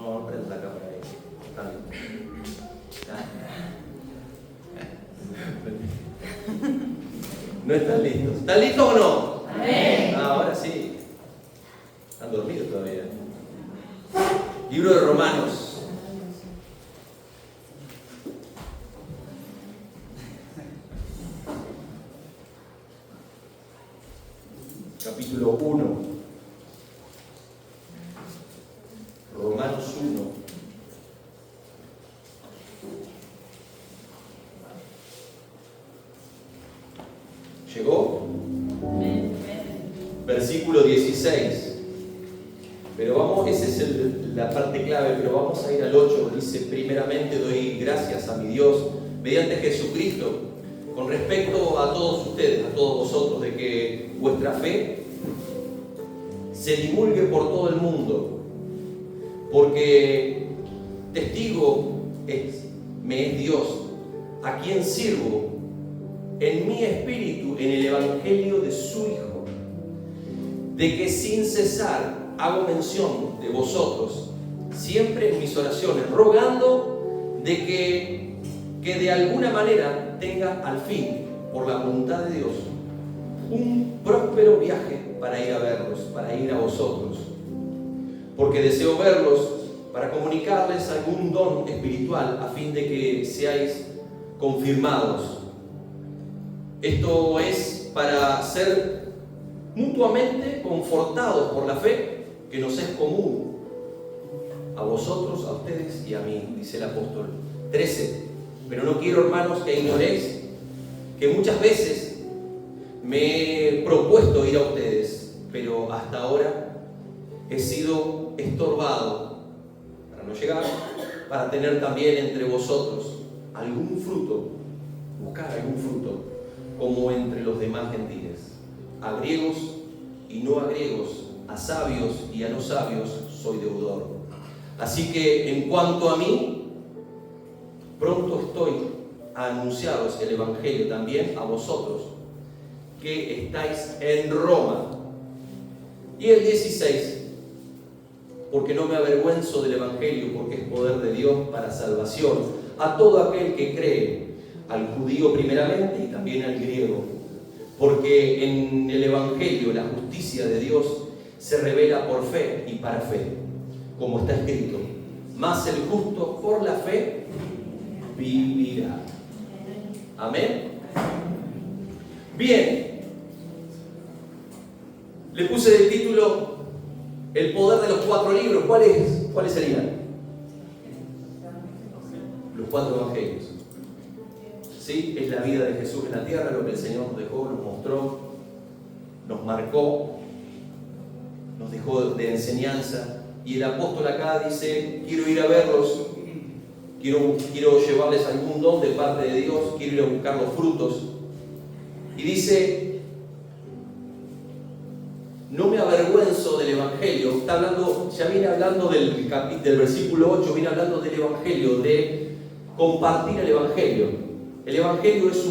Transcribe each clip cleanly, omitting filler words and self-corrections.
No prendas la cámara ahí. Está bien. No están listos. ¿Están listos o no? Amén. Ahora sí. Están dormidos todavía. Libro de Romanos. Capítulo 1. Romanos 1. ¿Llegó? Versículo 16. Pero vamos, esa es la parte clave, pero vamos a ir al 8. Dice: primeramente doy gracias a mi Dios mediante Jesucristo, con respecto a todos ustedes, a todos vosotros, de que vuestra fe se divulgue por todo el mundo, porque testigo me es Dios, a quien sirvo en mi espíritu en el evangelio de su Hijo, de que sin cesar hago mención de vosotros siempre en mis oraciones, rogando de que de alguna manera tenga al fin, por la voluntad de Dios, un próspero viaje para ir a verlos, para ir a vosotros, porque deseo verlos para comunicarles algún don espiritual a fin de que seáis confirmados. Esto es para ser mutuamente confortados por la fe que nos es común a vosotros, a ustedes y a mí, dice el apóstol. 13. Pero no quiero, hermanos, que ignoréis que muchas veces me he propuesto ir a ustedes, pero hasta ahora he sido estorbado para no llegar, para tener también entre vosotros algún fruto, buscar algún fruto, como entre los demás gentiles, a griegos y no a griegos, a sabios y a no sabios soy deudor. Así que en cuanto a mí, pronto estoy a anunciaros el Evangelio también a vosotros que estáis en Roma. Y el 16, porque no me avergüenzo del Evangelio, porque es poder de Dios para salvación a todo aquel que cree, al judío primeramente y también al griego, porque en el Evangelio la justicia de Dios se revela por fe y para fe, como está escrito: mas el justo por la fe vivirá. Amén. Bien, le puse de título el poder de los 4 libros. ¿Cuáles serían? Los 4 evangelios. ¿Sí? Es la vida de Jesús en la tierra, lo que el Señor nos dejó, nos mostró, nos marcó, nos dejó de enseñanza. Y el apóstol acá dice: quiero ir a verlos, quiero llevarles algún don de parte de Dios, quiero ir a buscar los frutos. Y dice: no me avergüenzo del Evangelio. Está hablando, ya viene hablando del versículo 8, viene hablando del Evangelio, de compartir el Evangelio. El Evangelio es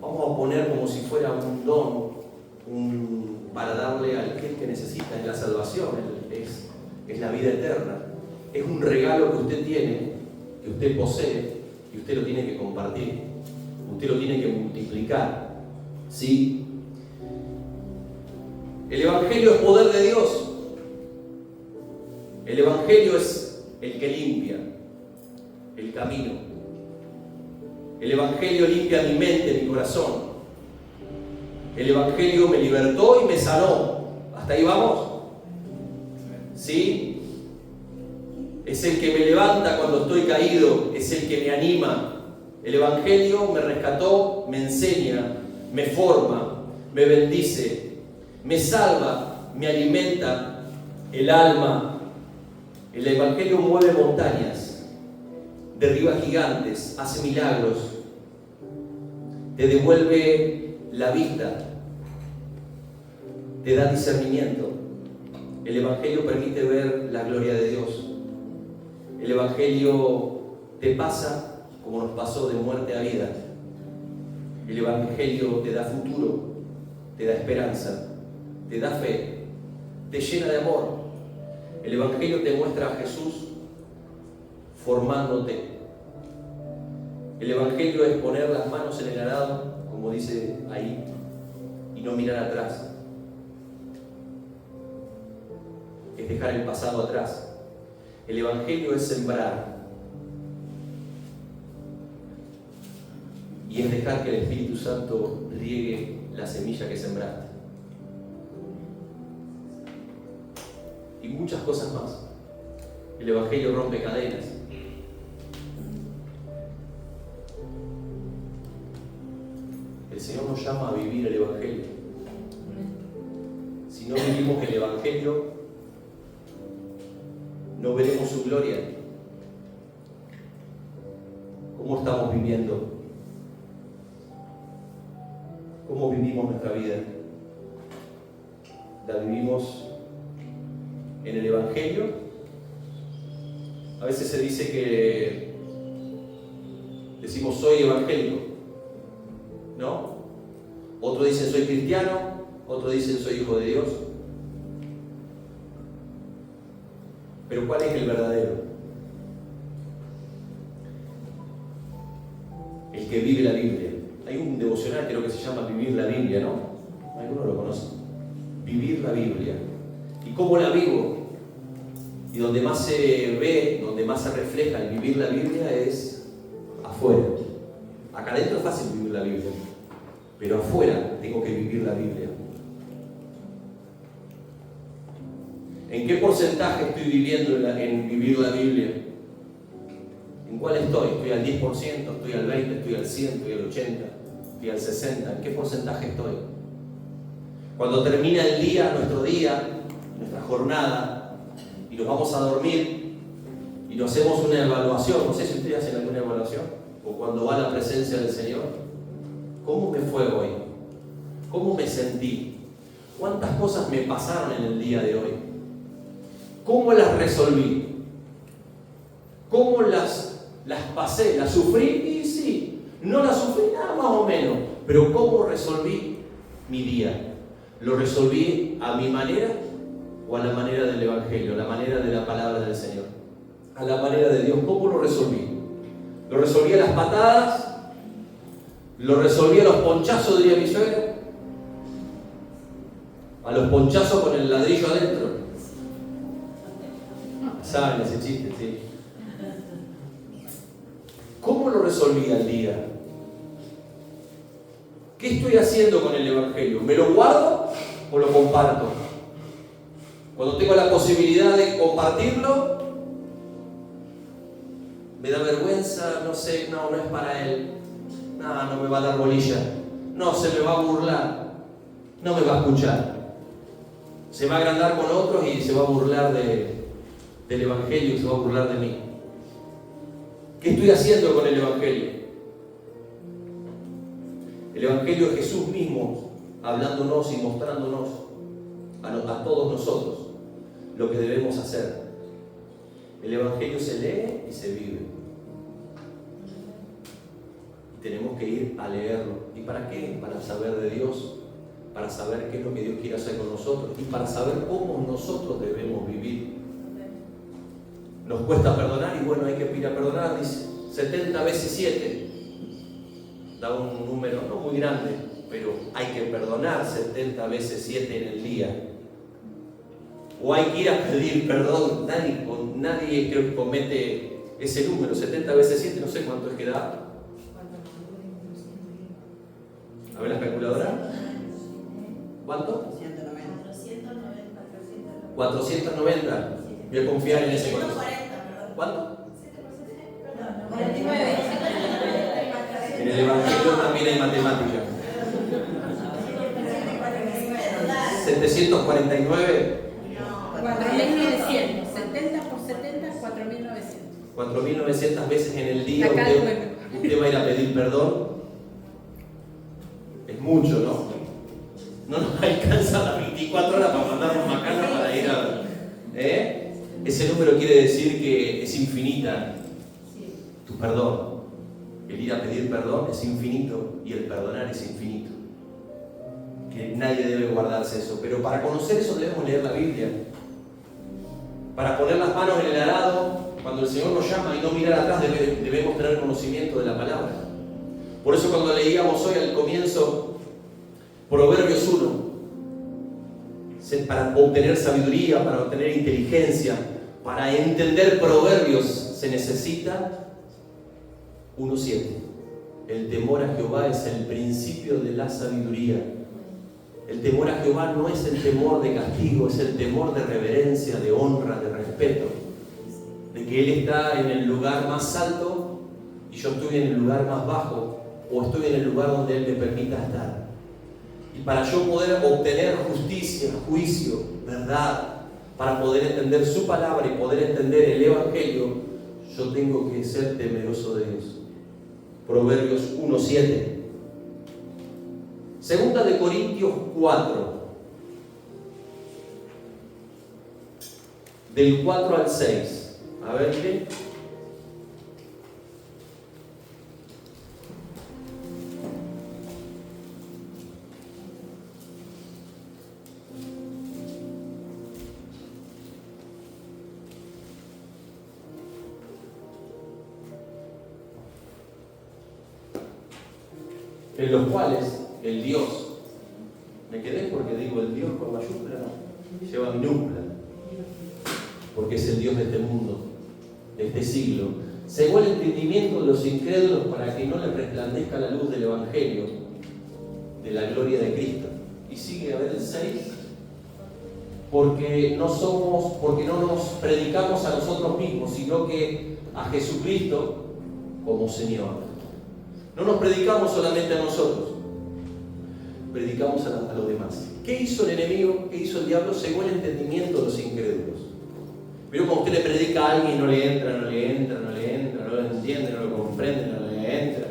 vamos a poner como si fuera un don, para darle al que necesita, es la salvación, es la vida eterna. Es un regalo que usted tiene, que usted posee, y usted lo tiene que compartir, usted lo tiene que multiplicar. ¿Sí? El Evangelio es poder de Dios. El Evangelio es el que limpia el camino. El Evangelio limpia mi mente, mi corazón. El Evangelio me libertó y me sanó. ¿Hasta ahí vamos? ¿Sí? Es el que me levanta cuando estoy caído, es el que me anima. El Evangelio me rescató, me enseña, me forma, me bendice, me salva, me alimenta el alma. El Evangelio mueve montañas, derriba gigantes, hace milagros, te devuelve la vista, te da discernimiento. El Evangelio permite ver la gloria de Dios. El Evangelio te pasa como nos pasó de muerte a vida. El Evangelio te da futuro, te da esperanza, te da fe, te llena de amor. El Evangelio te muestra a Jesús formándote. El Evangelio es poner las manos en el arado, como dice ahí, y no mirar atrás. Es dejar el pasado atrás. El Evangelio es sembrar. Y es dejar que el Espíritu Santo riegue la semilla que sembraste. Y muchas cosas más. El Evangelio rompe cadenas. El Señor nos llama a vivir el Evangelio. Si no vivimos el Evangelio, no veremos su gloria. ¿Cómo estamos viviendo? ¿Cómo vivimos nuestra vida? ¿La vivimos en el Evangelio? A veces se dice que decimos soy evangélico, ¿no? Otros dicen soy cristiano, otros dicen soy hijo de Dios. Pero ¿cuál es el verdadero? El que vive la Biblia. Hay un devocional, creo que se llama Vivir la Biblia, ¿no? Algunos lo conocen. Vivir la Biblia. ¿Y cómo la vivo? Y donde más se ve, donde más se refleja el vivir la Biblia es afuera. Acá adentro es fácil vivir la Biblia, pero afuera tengo que vivir la Biblia. ¿En qué porcentaje estoy viviendo en vivir la Biblia? ¿En cuál estoy? ¿Estoy al 10%? ¿Estoy al 20%? ¿Estoy al 100%? ¿Estoy al 80%? ¿Estoy al 60%? ¿En qué porcentaje estoy? Cuando termina el día, nuestro día, nuestra jornada, y nos vamos a dormir y nos hacemos una evaluación, no sé si ustedes hacen alguna evaluación, o cuando va a la presencia del Señor, ¿cómo me fue hoy? ¿Cómo me sentí? ¿Cuántas cosas me pasaron en el día de hoy? ¿Cómo las resolví? ¿Cómo las pasé? ¿Las sufrí? Y sí, no las sufrí nada más o menos, pero ¿cómo resolví mi día? ¿Lo resolví a mi manera o a la manera del Evangelio, a la manera de la palabra del Señor? A la manera de Dios. ¿Cómo lo resolví? ¿Lo resolví a las patadas? ¿Lo resolví a los ponchazos, diría mi suegra? ¿A los ponchazos con el ladrillo adentro? ¿Saben ese chiste? Sí. ¿Cómo lo resolví al día? ¿Qué estoy haciendo con el Evangelio? ¿Me lo guardo o lo comparto? Cuando tengo la posibilidad de compartirlo, me da vergüenza, no sé, no es para él. No me va a dar bolilla. No, se me va a burlar. No me va a escuchar. Se va a agrandar con otros y se va a burlar del Evangelio y se va a burlar de mí. ¿Qué estoy haciendo con el Evangelio? El Evangelio es Jesús mismo hablándonos y mostrándonos a todos nosotros lo que debemos hacer. El Evangelio se lee y se vive. Y tenemos que ir a leerlo. ¿Y para qué? Para saber de Dios, para saber qué es lo que Dios quiere hacer con nosotros y para saber cómo nosotros debemos vivir. Nos cuesta perdonar y bueno, hay que ir a perdonar, dice 70 veces 7. Da un número no muy grande, pero hay que perdonar 70 veces 7 en el día. O hay que ir a pedir perdón. Nadie creo que comete ese número, 70 veces 7, no sé cuánto es que da. A ver la calculadora. ¿Cuánto? 490. Voy a confiar en ese corazón. ¿Cuánto? 49. En el Evangelio también hay matemática. 749. 4.900. 70 por 70, 4.900. 4.900 veces en el día usted va a ir a pedir perdón. Es mucho, ¿no? No nos alcanza las 24 horas para mandarnos macanas para ir a... Ese número quiere decir que es infinita tu perdón. El ir a pedir perdón es infinito y el perdonar es infinito. Que nadie debe guardarse eso. Pero para conocer eso debemos leer la Biblia. Para poner las manos en el arado, cuando el Señor nos llama y no mirar atrás, debemos tener conocimiento de la palabra. Por eso cuando leíamos hoy al comienzo Proverbios 1, para obtener sabiduría, para obtener inteligencia, para entender proverbios, se necesita 1:7. El temor a Jehová es el principio de la sabiduría. El temor a Jehová no es el temor de castigo, es el temor de reverencia, de honra, de respeto. De que Él está en el lugar más alto y yo estoy en el lugar más bajo, o estoy en el lugar donde Él me permita estar. Y para yo poder obtener justicia, juicio, verdad, para poder entender su palabra y poder entender el Evangelio, yo tengo que ser temeroso de Dios. Proverbios 1:7. Segunda de Corintios 4, del 4 al 6. A ver, ¿qué? En los cuales el Dios, me quedé porque digo el Dios con mayúscula, no, lleva minúscula, porque es el Dios de este mundo, de este siglo, cegó el entendimiento de los incrédulos para que no les resplandezca la luz del Evangelio, de la gloria de Cristo. Y sigue a ver el 6, porque no nos predicamos a nosotros mismos, sino que a Jesucristo como Señor. No nos predicamos solamente a nosotros, predicamos a los demás. ¿Qué hizo el enemigo? ¿Qué hizo el diablo? Cegó el entendimiento de los incrédulos. Pero cuando usted le predica a alguien y no le entra, no le entiende, no lo comprende, no le entra.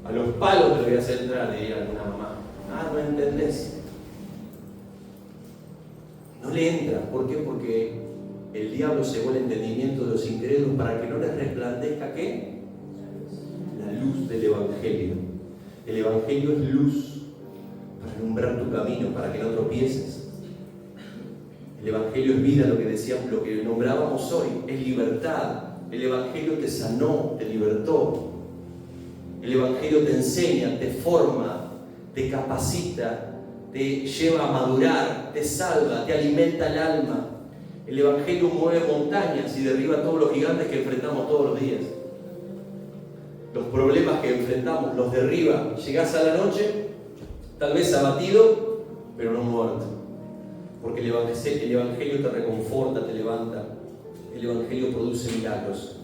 A los palos te lo voy a hacer entrar, le diría alguna mamá. Ah, no entendés. No le entra. ¿Por qué? Porque el diablo cegó el entendimiento de los incrédulos para que no les resplandezca ¿qué? La luz del Evangelio. El Evangelio es luz para alumbrar tu camino, para que no tropieces. El Evangelio es vida, lo que decíamos, lo que nombrábamos hoy, es libertad. El Evangelio te sanó, te libertó. El Evangelio te enseña, te forma, te capacita, te lleva a madurar, te salva, te alimenta el alma. El Evangelio mueve montañas y derriba todos los gigantes que enfrentamos todos los días. Los problemas que enfrentamos los derriba. Llegás a la noche, tal vez abatido, pero no muerto. Porque el Evangelio te reconforta, te levanta. El Evangelio produce milagros.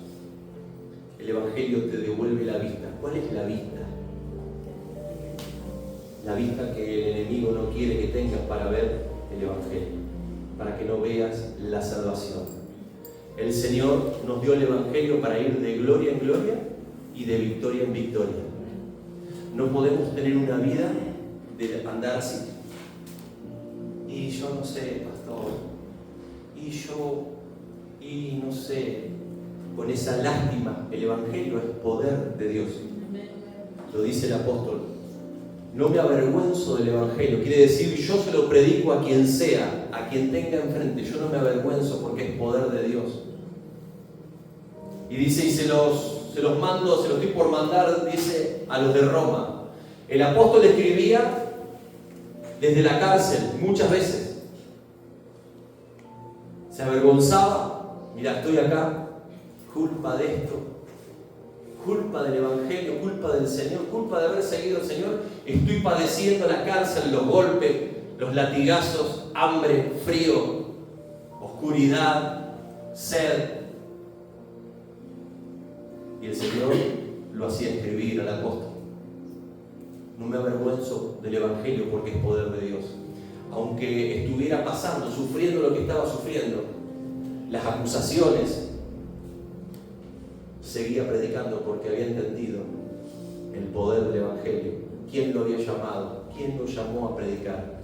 El Evangelio te devuelve la vista. ¿Cuál es la vista? La vista que el enemigo no quiere que tengas para ver el Evangelio, para que no veas la salvación. El Señor nos dio el Evangelio para ir de gloria en gloria y de victoria en victoria. No podemos tener una vida de andar así. Y yo no sé, pastor. Y no sé. Con esa lástima, el Evangelio es poder de Dios. Lo dice el apóstol. No me avergüenzo del Evangelio. Quiere decir, yo se lo predico a quien sea, a quien tenga enfrente. Yo no me avergüenzo porque es poder de Dios. Y dice, y se los mando, se los estoy por mandar, dice, a los de Roma. El apóstol escribía desde la cárcel muchas veces. Se avergonzaba. Mira, estoy acá. Culpa de esto, culpa del Evangelio, culpa del Señor, culpa de haber seguido al Señor. Estoy padeciendo la cárcel, los golpes, los latigazos, hambre, frío, oscuridad, sed. Y el Señor lo hacía escribir al apóstol. No me avergüenzo del Evangelio porque es poder de Dios. Aunque estuviera pasando, sufriendo lo que estaba sufriendo, las acusaciones, seguía predicando porque había entendido el poder del Evangelio. ¿Quién lo había llamado? ¿Quién lo llamó a predicar?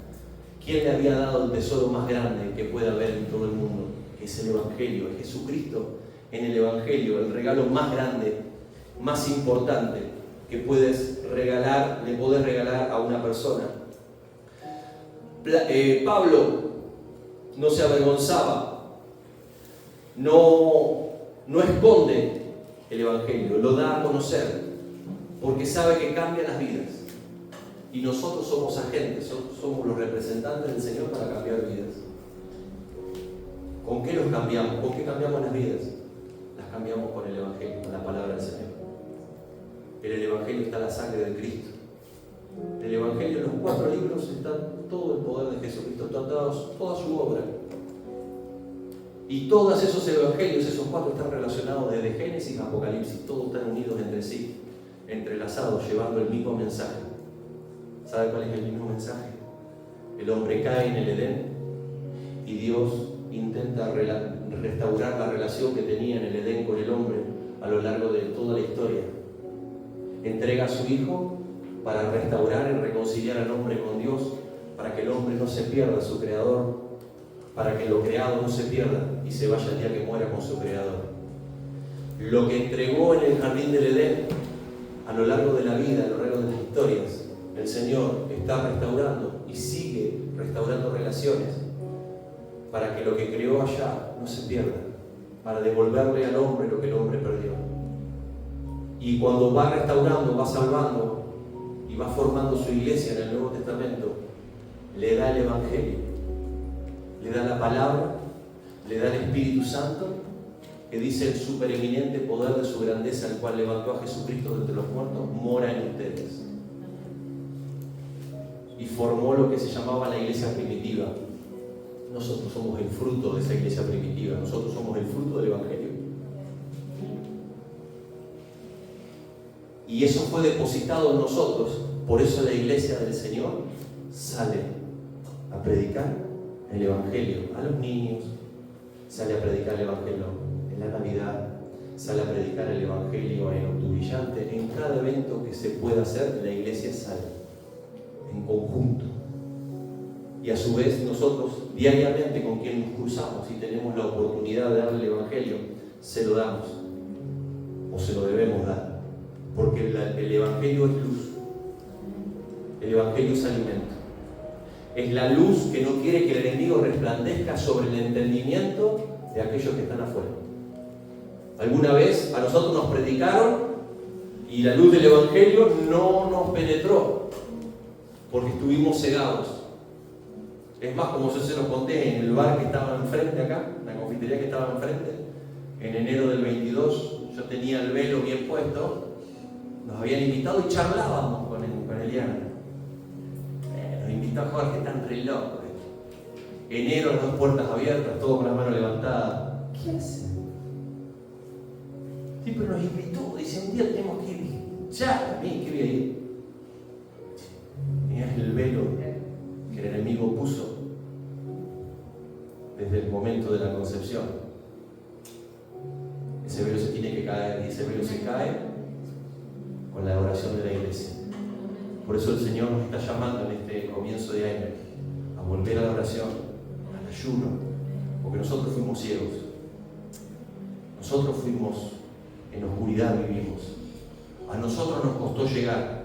¿Quién le había dado el tesoro más grande que pueda haber en todo el mundo? Es el Evangelio, es Jesucristo en el Evangelio, el regalo más grande, más importante que le podés regalar a una persona. Pablo no se avergonzaba, no esconde el Evangelio, lo da a conocer, porque sabe que cambia las vidas. Y nosotros somos agentes, somos los representantes del Señor para cambiar vidas. ¿Con qué los cambiamos? ¿Con qué cambiamos las vidas? Las cambiamos con el Evangelio, con la palabra del Señor. En el Evangelio está la sangre de Cristo. En el Evangelio, en los 4 libros, está todo el poder de Jesucristo, toda su obra. Y todos esos evangelios, esos 4 están relacionados desde Génesis a Apocalipsis, todos están unidos entre sí, entrelazados, llevando el mismo mensaje. ¿Sabe cuál es el mismo mensaje? El hombre cae en el Edén y Dios intenta restaurar la relación que tenía en el Edén con el hombre a lo largo de toda la historia. Entrega a su Hijo para restaurar y reconciliar al hombre con Dios, para que el hombre no se pierda a su Creador, para que lo creado no se pierda y se vaya el día que muera con su Creador. Lo que entregó en el jardín del Edén, a lo largo de la vida, a lo largo de las historias, el Señor está restaurando y sigue restaurando relaciones para que lo que creó allá no se pierda, para devolverle al hombre lo que el hombre perdió. Y cuando va restaurando, va salvando y va formando su iglesia en el Nuevo Testamento, le da el Evangelio, le da la palabra, le da el Espíritu Santo, que dice: el supereminente poder de su grandeza, el cual levantó a Jesucristo de entre los muertos, mora en ustedes. Y formó lo que se llamaba la iglesia primitiva. Nosotros somos el fruto de esa iglesia primitiva, nosotros somos el fruto del Evangelio. Y eso fue depositado en nosotros, por eso la iglesia del Señor sale a predicar el Evangelio a los niños, sale a predicar el Evangelio en la Navidad, sale a predicar el Evangelio en Octubrillante, en cada evento que se pueda hacer, la iglesia sale en conjunto. Y a su vez nosotros diariamente con quien nos cruzamos y tenemos la oportunidad de darle el Evangelio, se lo damos o se lo debemos dar, porque el Evangelio es luz, el Evangelio es alimento, es la luz que no quiere que el enemigo resplandezca sobre el entendimiento de aquellos que están afuera. Alguna vez a nosotros nos predicaron y la luz del Evangelio no nos penetró porque estuvimos cegados. Es más, como yo se los conté, en el bar que estaba enfrente acá, la confitería que estaba enfrente, en enero del 22, yo tenía el velo bien puesto, nos habían invitado y charlábamos con Eliana. Nos invitó Jorge, tan re loco. Enero, las 2 puertas abiertas, todo con las manos levantadas. ¿Qué hace? Sí, pero nos invitó, dice: un día tenemos que ir. Ya, a mí, ¿qué voy a ir? Tenías el velo que el enemigo puso desde el momento de la concepción. Ese velo se tiene que caer, y ese velo se cae con la oración de la iglesia. Por eso el Señor nos está llamando en este comienzo de año a volver a la oración, al ayuno, porque nosotros fuimos ciegos, nosotros fuimos en oscuridad, vivimos, a nosotros nos costó llegar,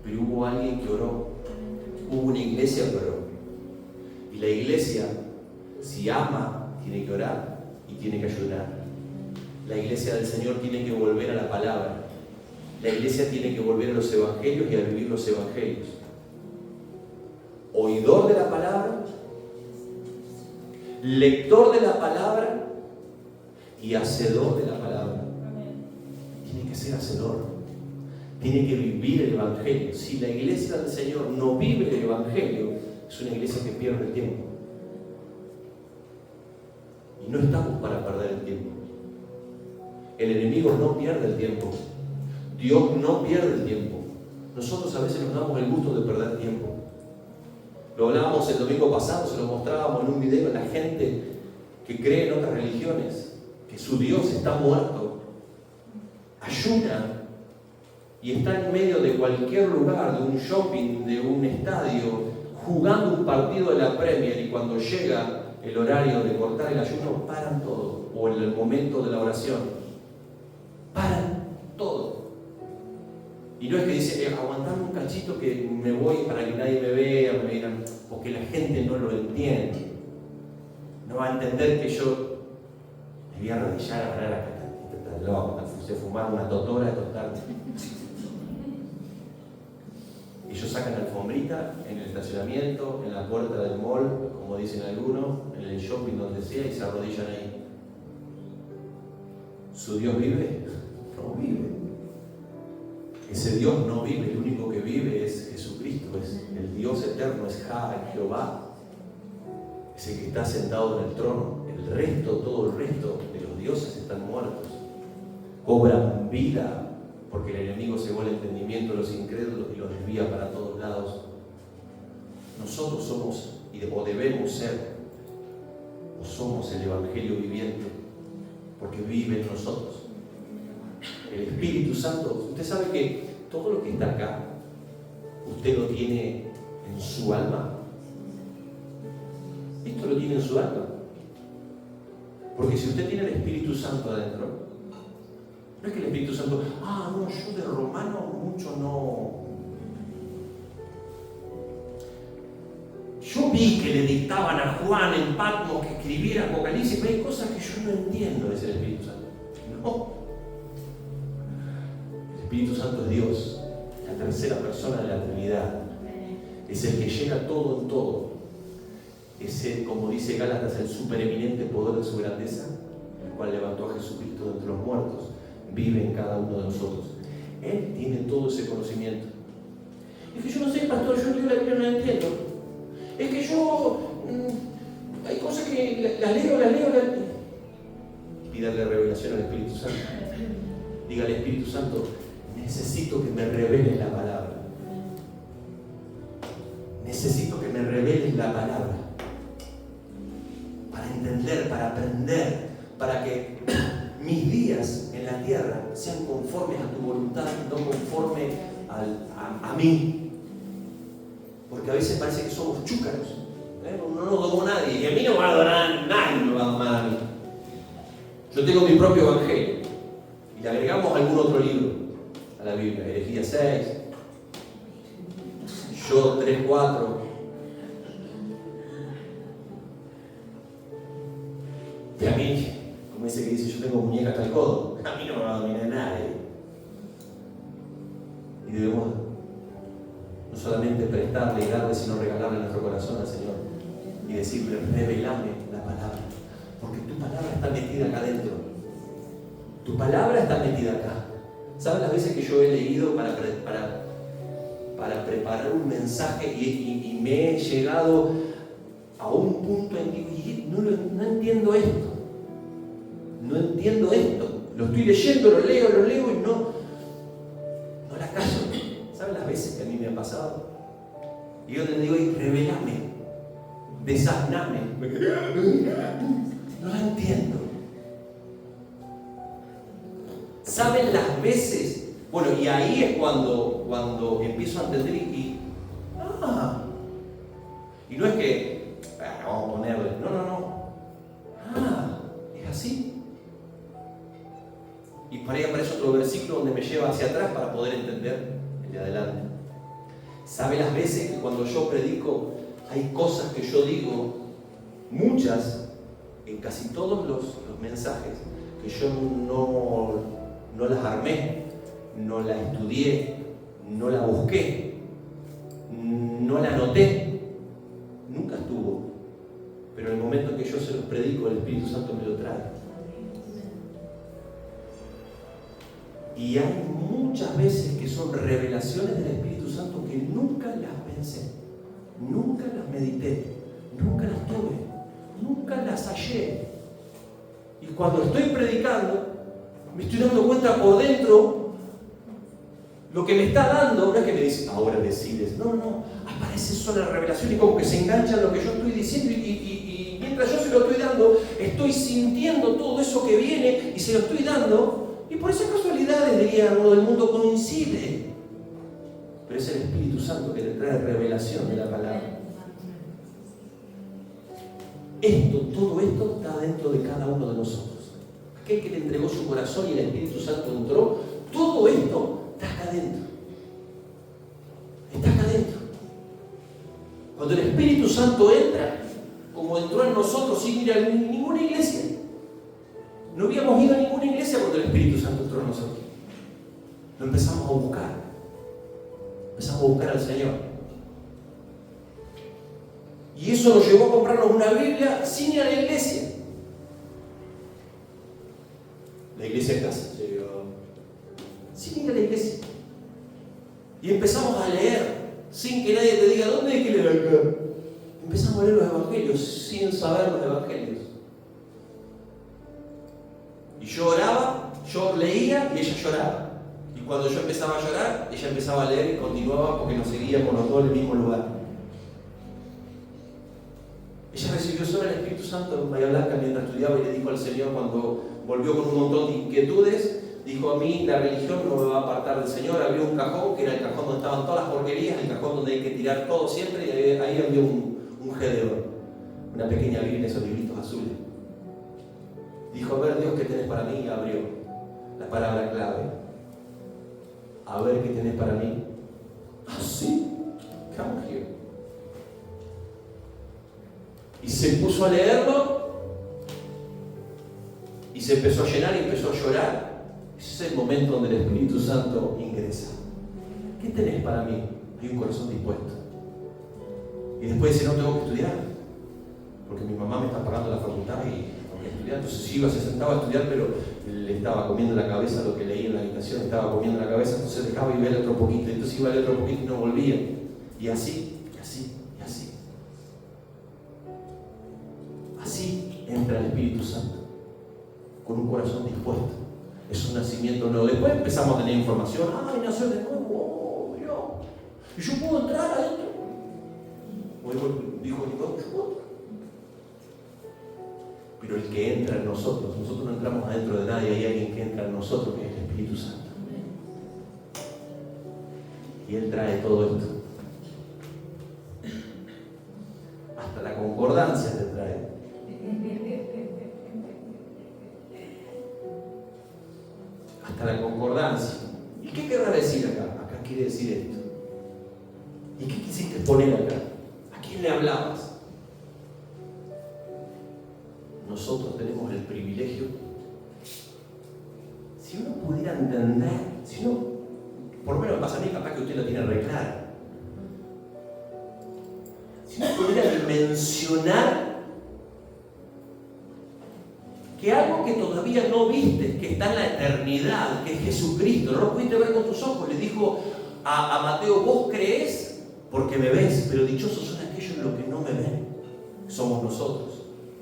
pero hubo alguien que oró, hubo una iglesia que oró, y la iglesia, si ama, tiene que orar y tiene que ayunar. La iglesia del Señor tiene que volver a la palabra, la iglesia tiene que volver a los evangelios y a vivir los evangelios. Oidor de la palabra, lector de la palabra y hacedor de la palabra. Tiene que ser hacedor, tiene que vivir el evangelio. Si la iglesia del Señor no vive el evangelio, es una iglesia que pierde el tiempo. Y no estamos para perder el tiempo. El enemigo no pierde el tiempo. Dios no pierde el tiempo. Nosotros a veces nos damos el gusto de perder tiempo. Lo hablábamos el domingo pasado, se lo mostrábamos en un video a la gente que cree en otras religiones, que su Dios está muerto, ayuna y está en medio de cualquier lugar, de un shopping, de un estadio, jugando un partido de la Premier, y cuando llega el horario de cortar el ayuno, paran todo, o en el momento de la oración, paran todo. Y no es que dice: aguantame un cachito que me voy para que nadie me vea, me digan, porque la gente no lo entiende. No va a entender que yo me voy a arrodillar a orar acá. Está loco, se fumaron una totora total. Ellos sacan alfombrita en el estacionamiento, en la puerta del mall, como dicen algunos, en el shopping, donde sea, y se arrodillan ahí. ¿Su Dios vive? No vive. Ese Dios no vive, el único que vive es Jesucristo, es el Dios eterno, es Jehová. Es el que está sentado en el trono. El resto, todo el resto de los dioses están muertos. Cobran vida porque el enemigo cegó el entendimiento de los incrédulos y los desvía para todos lados. Nosotros somos, o debemos ser, o somos el Evangelio viviente, porque vive en nosotros. El Espíritu Santo, usted sabe que todo lo que está acá, usted lo tiene en su alma. Esto lo tiene en su alma. Porque si usted tiene el Espíritu Santo adentro, no es que el Espíritu Santo, no, yo de romano mucho no. Yo vi que le dictaban a Juan en Patmos que escribiera Apocalipsis, pero hay cosas que yo no entiendo, dice el Espíritu Santo. No. El Espíritu Santo es Dios, la tercera persona de la Trinidad. Es el que llega todo en todo. Es el, como dice Gálatas, el supereminente poder de su grandeza, el cual levantó a Jesucristo de entre los muertos. Vive en cada uno de nosotros. Él tiene todo ese conocimiento. Es que yo no sé, pastor, yo leo la Biblia, no la entiendo. Es que yo hay cosas que las leo. Pídale revelación al Espíritu Santo. Dígale, Espíritu Santo, necesito que me reveles la palabra. Necesito que me reveles la palabra. Para entender, para aprender, para que mis días en la tierra sean conformes a tu voluntad, no conforme a mí. Porque a veces parece que somos chúcaros. No nos domó nadie. Y a mí no me va a adorar nadie, me va a domar a mí. Yo tengo mi propio evangelio. Y le agregamos algún otro libro a la Biblia. Herejía 6. Yo 3, 4. Y a mí, como ese que dice, yo tengo muñeca hasta el codo. A mí no me va a dominar nadie. Y debemos no solamente prestarle y darle, sino regalarle nuestro corazón al Señor. Y decirle, revelame la palabra. Porque tu palabra está metida acá adentro. Tu palabra está metida acá. ¿Sabes las veces que yo he leído para preparar un mensaje y me he llegado a un punto en que no entiendo esto? No entiendo esto. Lo estoy leyendo, lo leo y no la callo. ¿Sabes las veces que a mí me ha pasado? Y yo te digo, revelame, desasname. No la entiendo. ¿Saben las veces? Bueno, y ahí es cuando empiezo a entender y no es que vamos a ponerle, no. Es así. Y para ahí aparece otro versículo donde me lleva hacia atrás para poder entender el de adelante. ¿Sabe las veces que cuando yo predico hay cosas que yo digo, muchas, en casi todos los mensajes, que yo no las armé, no las estudié, no las busqué, no las anoté, nunca estuvo? Pero en el momento en que yo se los predico, el Espíritu Santo me lo trae. Y hay muchas veces que son revelaciones del Espíritu Santo que nunca las pensé, nunca las medité, nunca las tuve, nunca las hallé. Y cuando estoy predicando, me estoy dando cuenta por dentro lo que me está dando. No es que me dice, ahora decides. No, aparece sola revelación y como que se engancha en lo que yo estoy diciendo y mientras yo se lo estoy dando, estoy sintiendo todo eso que viene y se lo estoy dando. Y por esas casualidades, diría uno del mundo, coincide. Pero es el Espíritu Santo que le trae revelación de la palabra. Todo esto está dentro de cada uno de nosotros. Aquel que le entregó su corazón y el Espíritu Santo entró, todo esto está acá adentro. Está acá adentro. Cuando el Espíritu Santo entra, como entró en nosotros sin ir a ninguna iglesia. No habíamos ido a ninguna iglesia cuando el Espíritu Santo entró en nosotros. Lo empezamos a buscar. Empezamos a buscar al Señor. Y eso nos llevó a comprarnos una Biblia sin ir a la iglesia. La iglesia en casa. Sin ir a la iglesia. Y empezamos a leer sin que nadie te diga, ¿dónde hay que leer acá? Empezamos a leer los evangelios sin saber los evangelios. Y yo oraba, yo leía y ella lloraba. Y cuando yo empezaba a llorar, ella empezaba a leer y continuaba porque nos seguíamos los dos en el mismo lugar. Ella recibió sola el Espíritu Santo en Bahía Blanca mientras estudiaba y le dijo al Señor cuando volvió con un montón de inquietudes, dijo: a mí la religión no me va a apartar del Señor. Abrió un cajón, que era el cajón donde estaban todas las porquerías, el cajón donde hay que tirar todo siempre, y ahí había un Gedeón, una pequeña Biblia, esos libritos azules. Dijo: a ver, Dios, ¿qué tenés para mí? Y abrió la palabra clave. A ver, ¿qué tenés para mí? Ah, sí, come here. Y se puso a leerlo y se empezó a llenar y empezó a llorar. Ese es el momento donde el Espíritu Santo ingresa. ¿Qué tenés para mí? Hay un corazón dispuesto. Y después dice: no tengo que estudiar, porque mi mamá me está pagando la facultad y tengo que estudiar. Entonces iba, se sentaba a estudiar, pero le estaba comiendo la cabeza lo que leía en la habitación, estaba comiendo la cabeza, entonces dejaba y veía otro poquito, entonces iba a leer otro poquito y no volvía. Y así, y así, y así. Así entra el Espíritu Santo, con un corazón dispuesto. Es un nacimiento nuevo. Después empezamos a tener información. ¡Ay, nació de nuevo! ¡Oh, mirá! ¿Y yo puedo entrar adentro? O dijo Nicolás, yo puedo entrar. Pero el que entra en nosotros no entramos adentro de nadie, hay alguien que entra en nosotros, que es el Espíritu Santo. Y Él trae todo esto. Hasta la concordancia te trae. Hasta la concordancia. ¿Y qué querrá decir acá? Acá quiere decir esto. ¿Y qué quisiste poner acá? ¿A quién le hablabas? Nosotros tenemos el privilegio, si uno pudiera entender, si uno, por lo menos pasa a mí, capaz que usted lo tiene re claro, si uno pudiera dimensionar que algo que todavía no viste, que está en la eternidad, que es Jesucristo, no lo pudiste ver con tus ojos, le dijo a Mateo: vos creés porque me ves, pero dichosos son aquellos los que no me ven, somos nosotros.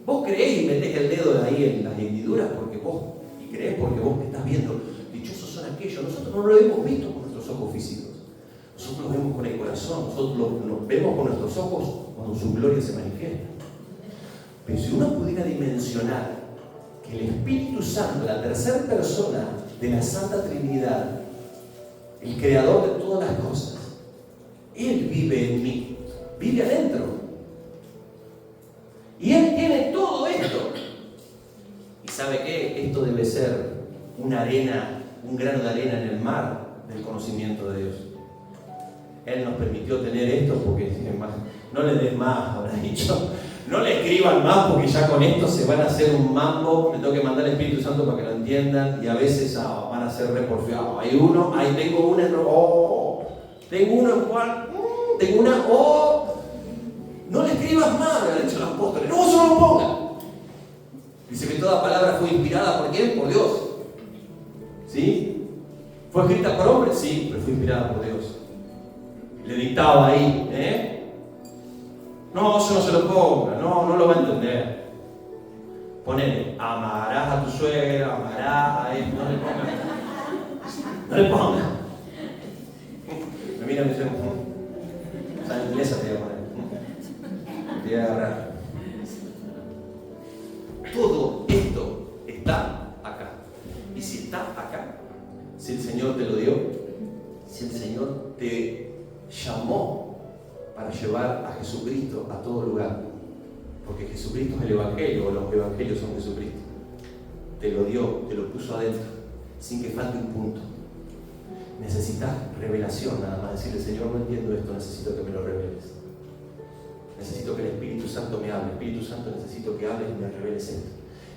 Vos creés y metés el dedo ahí en las hendiduras porque vos, y creés porque vos me estás viendo. Dichosos son aquellos. Nosotros no lo hemos visto con nuestros ojos físicos. Nosotros lo vemos con el corazón. Nosotros lo vemos con nuestros ojos cuando su gloria se manifiesta. Pero si uno pudiera dimensionar que el Espíritu Santo, la tercera persona de la Santa Trinidad, el creador de todas las cosas, Él vive en mí, vive adentro. Y Él tiene todo esto. ¿Y sabe qué? Esto debe ser una arena, un grano de arena en el mar del conocimiento de Dios. Él nos permitió tener esto porque no le den más, habrá dicho. No le escriban más porque ya con esto se van a hacer un mambo. Le tengo que mandar al Espíritu Santo para que lo entiendan. Y a veces van a ser reporfiados. Hay uno, ahí tengo una en tengo uno en Juan, tengo una no le escribas más, le han dicho los apóstoles. No se lo ponga. Dice que toda palabra fue inspirada ¿por quién? Por Dios. ¿Sí? ¿Fue escrita por hombres? Sí, pero fue inspirada por Dios. Le dictaba ahí, No, eso no se lo ponga, no lo va a entender. Ponele: amarás a tu suegra, amarás a él. No le ponga. Me mira y me dice: esa inglesa te voy a poner. Te voy a agarrar. Todo esto está acá. Y si está acá, si el Señor te lo dio, si el Señor te llamó para llevar a Jesucristo a todo lugar, porque Jesucristo es el Evangelio, o los Evangelios son Jesucristo, te lo dio, te lo puso adentro, sin que falte un punto. Necesitas revelación, nada más decirle: Señor, no entiendo esto, necesito que me lo reveles. Necesito que el Espíritu Santo me hable. Espíritu Santo, necesito que hables y me reveles esto.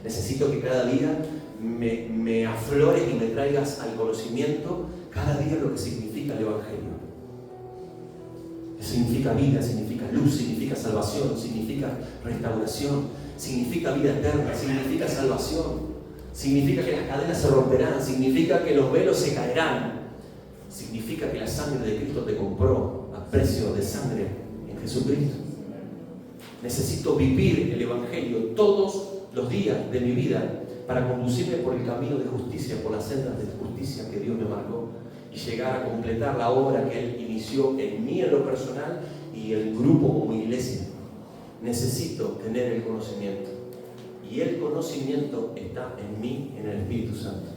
Necesito que cada día me aflores y me traigas al conocimiento cada día lo que significa el Evangelio. Significa vida, significa luz, significa salvación, significa restauración, significa vida eterna, significa salvación, significa que las cadenas se romperán, significa que los velos se caerán, significa que la sangre de Cristo te compró a precio de sangre en Jesucristo. Necesito vivir el Evangelio todos los días de mi vida para conducirme por el camino de justicia, por las sendas de justicia que Dios me marcó y llegar a completar la obra que Él inició en mí en lo personal y el grupo como iglesia. Necesito tener el conocimiento y el conocimiento está en mí, en el Espíritu Santo.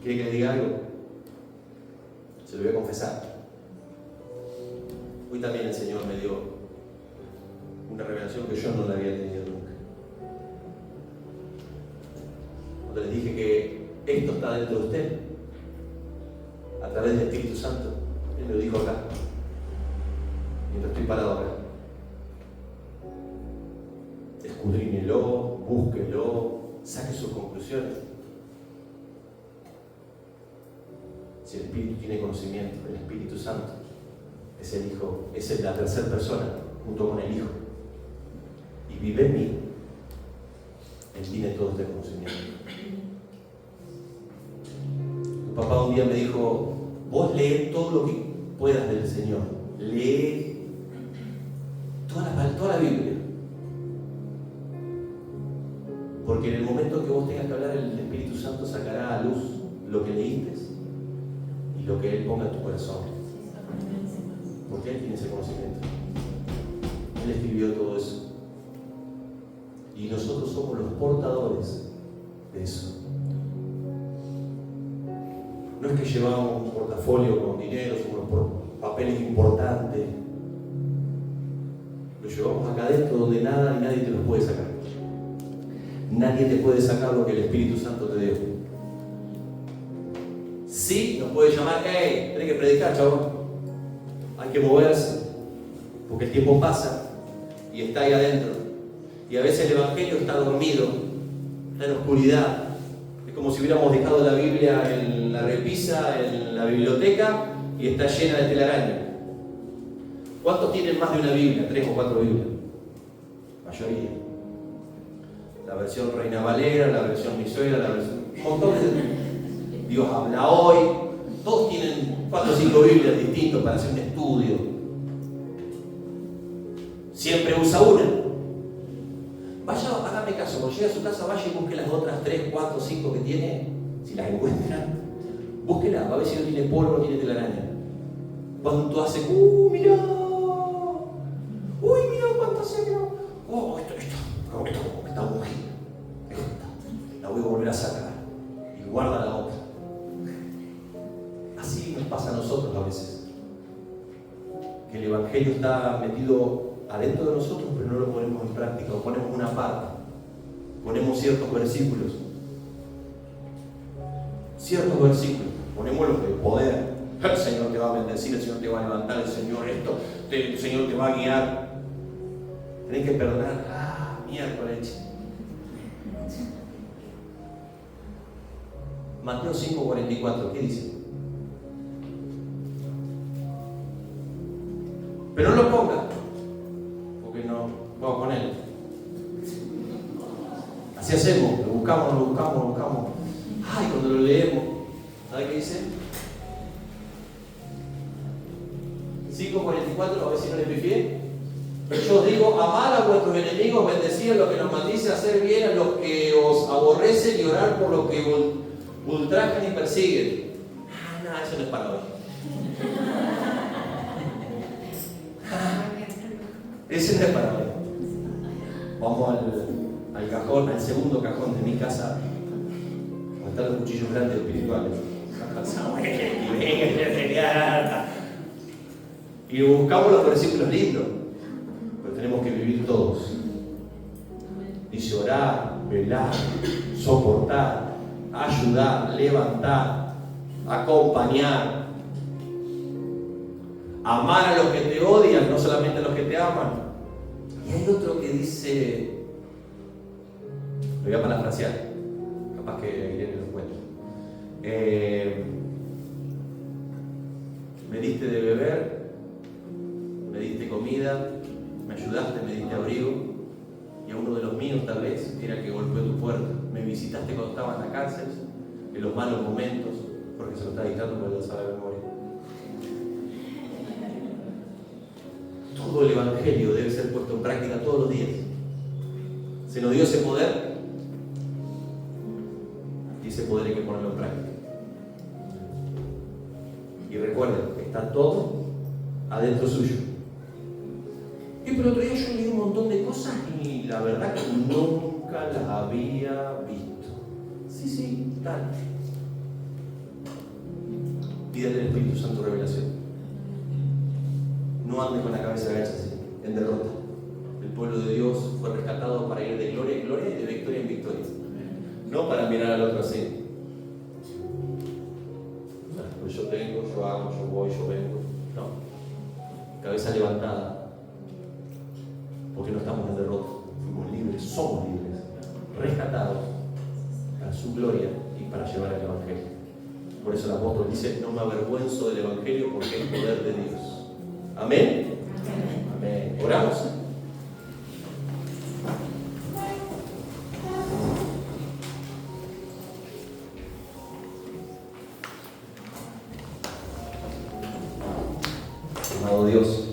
¿Quiere que le diga algo? Se lo voy a confesar. Hoy también el Señor me dio una revelación que yo no la había tenido nunca. Cuando les dije que esto está dentro de usted, a través del Espíritu Santo, Él me lo dijo acá, mientras estoy parado acá. Escudriñelo, búsquelo, saque sus conclusiones. Si el Espíritu tiene conocimiento, el Espíritu Santo es el Hijo, es la tercera persona junto con el Hijo. Y vive en mí. Él tiene todo este conocimiento. Mi papá un día me dijo: vos lee todo lo que puedas del Señor. Lee toda la Biblia. Porque en el momento que vos tengas que hablar, el Espíritu Santo sacará a luz lo que leíste y lo que Él ponga en tu corazón. Porque Él tiene ese conocimiento. Él escribió todo eso. Y nosotros somos los portadores de eso. No es que llevamos un portafolio con dinero, unos papeles importantes. Lo llevamos acá adentro donde nada y nadie te los puede sacar. Nadie te puede sacar lo que el Espíritu Santo te dio. Sí, nos puede llamar: hey, tenés que predicar, chabón. Hay que moverse, porque el tiempo pasa y está ahí adentro. Y a veces el Evangelio está dormido, está en oscuridad. Es como si hubiéramos dejado la Biblia en la repisa, en la biblioteca, y está llena de telaraña. ¿Cuántos tienen más de una Biblia? 3 o 4 Biblias. Mayoría. La versión Reina Valera, la versión Mi Suegra, la versión... un montón de... Dios habla hoy. Todos tienen 4 o 5 Biblias distintas para hacer un estudio. Siempre usa una. Vaya, hágame caso, cuando llegue a su casa, vaya y busque las otras 3, 4, 5 que tiene. Si las encuentra, búsquela, va a ver si no tiene polvo o no tiene telaraña. ¿Cuánto hace? Mirá. Uy, mirá cuánto hace que no. Oh, esto como que está ungida. La voy a volver a sacar. Y guarda la otra. Así nos pasa a nosotros a veces. Que el Evangelio está metido adentro de nosotros, pero no lo ponemos en práctica, o ponemos una parte, ponemos ciertos versículos, ponemos los de poder. El Señor te va a bendecir, el Señor te va a levantar, el Señor el Señor te va a guiar. Tenés que perdonar. Miércoles. Mateo 5:44, ¿qué dice? Pero no lo ponga, porque no vamos a ponerlo. Así hacemos, lo buscamos. Ay, cuando lo leemos, ¿sabe qué dice? 5:44, a ver si no le pifié. Pero yo os digo: amad a vuestros enemigos, bendecid a los que nos maldice, hacer bien a los que os aborrecen y orar por los que ultrajan y persiguen. No, eso no es para hoy. Ese no es para hoy. Vamos al cajón, al segundo cajón de mi casa, donde están los cuchillos grandes espirituales. Y buscamos los versículos lindos, pero tenemos que vivir todos. Dice: orar, velar, soportar, ayudar, levantar, acompañar, amar a los que te odian, no solamente a los que te aman. Y hay otro que dice, lo voy a parafrasear, capaz que Irene lo cuenta. Me diste de beber, me diste comida, me ayudaste, me diste abrigo, y a uno de los míos tal vez era el que golpeó tu puerta. Me visitaste cuando estaba en la cárcel, en los malos momentos, porque se lo está dictando para lo sabe de memoria. Todo el Evangelio debe ser puesto en práctica todos los días. Se nos dio ese poder, y ese poder hay que ponerlo en práctica. Y recuerden, está todo adentro suyo. Y pero otro día yo leí un montón de cosas y la verdad que nunca las había visto. Sí, tal. Pídale al Espíritu Santo revelación. No ande con la cabeza agacha así, en derrota. El pueblo de Dios fue rescatado para ir de gloria en gloria y de victoria en victoria. No para mirar al otro así. Pues yo tengo, yo hago, yo voy, yo vengo. No. Cabeza levantada. Porque no estamos en derrota. Fuimos libres, somos libres. Rescatados para su gloria y para llevar el Evangelio. Por eso el apóstol dice, no me avergüenzo del Evangelio porque es poder de Dios. Amén. Amén. Oramos. Amado Dios.